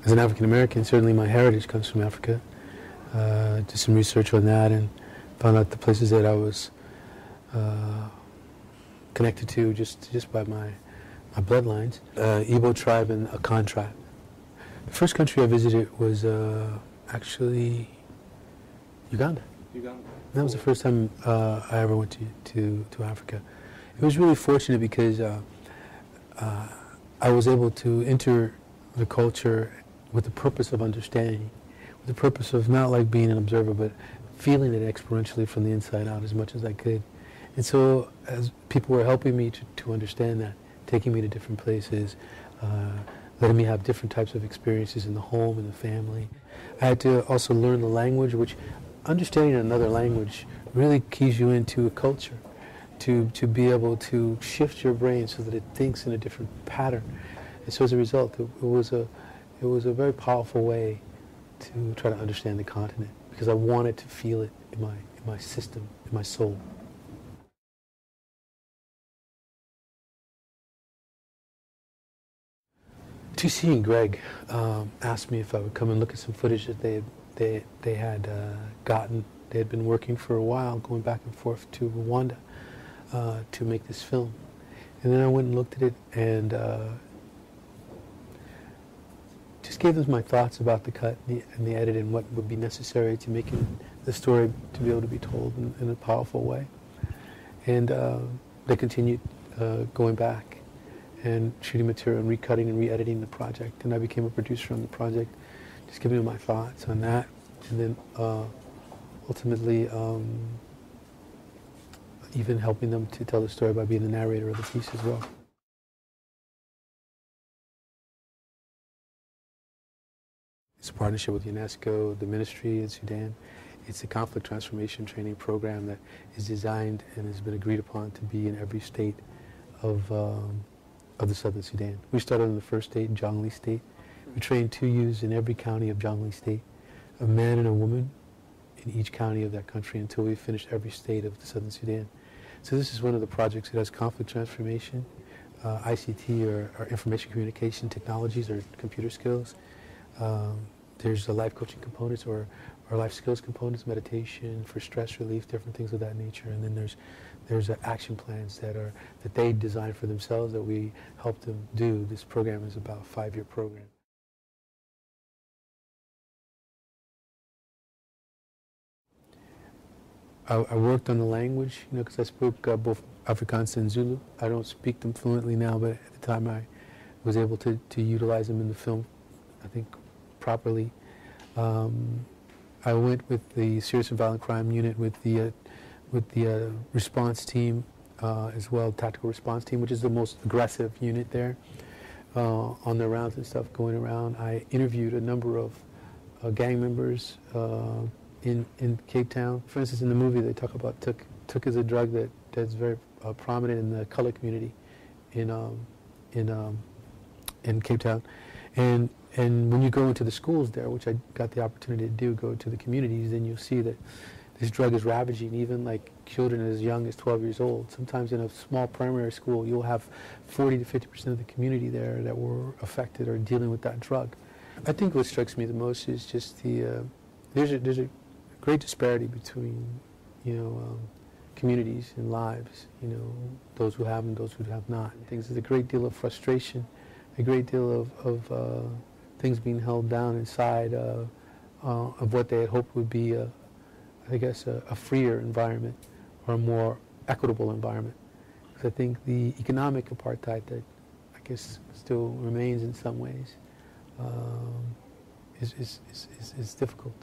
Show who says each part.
Speaker 1: as an African American, certainly my heritage comes from Africa. Did some research on that and found out the places that I was connected to just by my bloodlines. Igbo tribe and Akan tribe. The first country I visited was actually Uganda.
Speaker 2: Uganda.
Speaker 1: That was the first time I ever went to Africa. It was really fortunate because I was able to enter the culture with the purpose of understanding, with the purpose of not like being an observer, but feeling it experientially from the inside out as much as I could. And so as people were helping me to understand that, taking me to different places, letting me have different types of experiences in the home and the family. I had to also learn the language, which understanding another language really keys you into a culture, to be able to shift your brain so that it thinks in a different pattern. And so as a result, it was a very powerful way to try to understand the continent, because I wanted to feel it in my system, in my soul. TC and Greg asked me if I would come and look at some footage that they had gotten. They had been working for a while, going back and forth to Rwanda to make this film. And then I went and looked at it and just gave them my thoughts about the cut and the edit and what would be necessary to make the story to be able to be told in a powerful way. And they continued going back and shooting material and recutting and re-editing the project. And I became a producer on the project, just giving them my thoughts on that. And then ultimately even helping them to tell the story by being the narrator of the piece as well. It's a partnership with UNESCO, the ministry in Sudan. It's a conflict transformation training program that is designed and has been agreed upon to be in every state of the southern Sudan. We started in the first state, Jonglei State. We trained 2 youths in every county of Jonglei State, a man and a woman in each county of that country until we finished every state of the southern Sudan. So this is one of the projects that has conflict transformation, ICT or information communication technologies or computer skills. There's the life coaching components or life skills components, meditation for stress relief, different things of that nature. And then there's action plans that they design for themselves that we help them do. This program is about a 5-year program. I worked on the language, because I spoke both Afrikaans and Zulu. I don't speak them fluently now, but at the time I was able to utilize them in the film, I think, properly. I went with the Serious and Violent Crime Unit with the response team as well, tactical response team, which is the most aggressive unit there on the rounds and stuff going around. I interviewed a number of gang members in Cape Town. For instance, in the movie they talk about Tuk. Tuk is a drug that's very prominent in the color community in Cape Town. And when you go into the schools there, which I got the opportunity to do, go to the communities, then you'll see that this drug is ravaging even like children as young as 12 years old. Sometimes in a small primary school, you'll have 40 to 50% of the community there that were affected or dealing with that drug. I think what strikes me the most is just there's a great disparity between, communities and lives, those who have and those who have not. There's a great deal of frustration, a great deal of things being held down inside of what they had hoped would be, a freer environment or a more equitable environment. Because I think the economic apartheid that I guess still remains in some ways is difficult.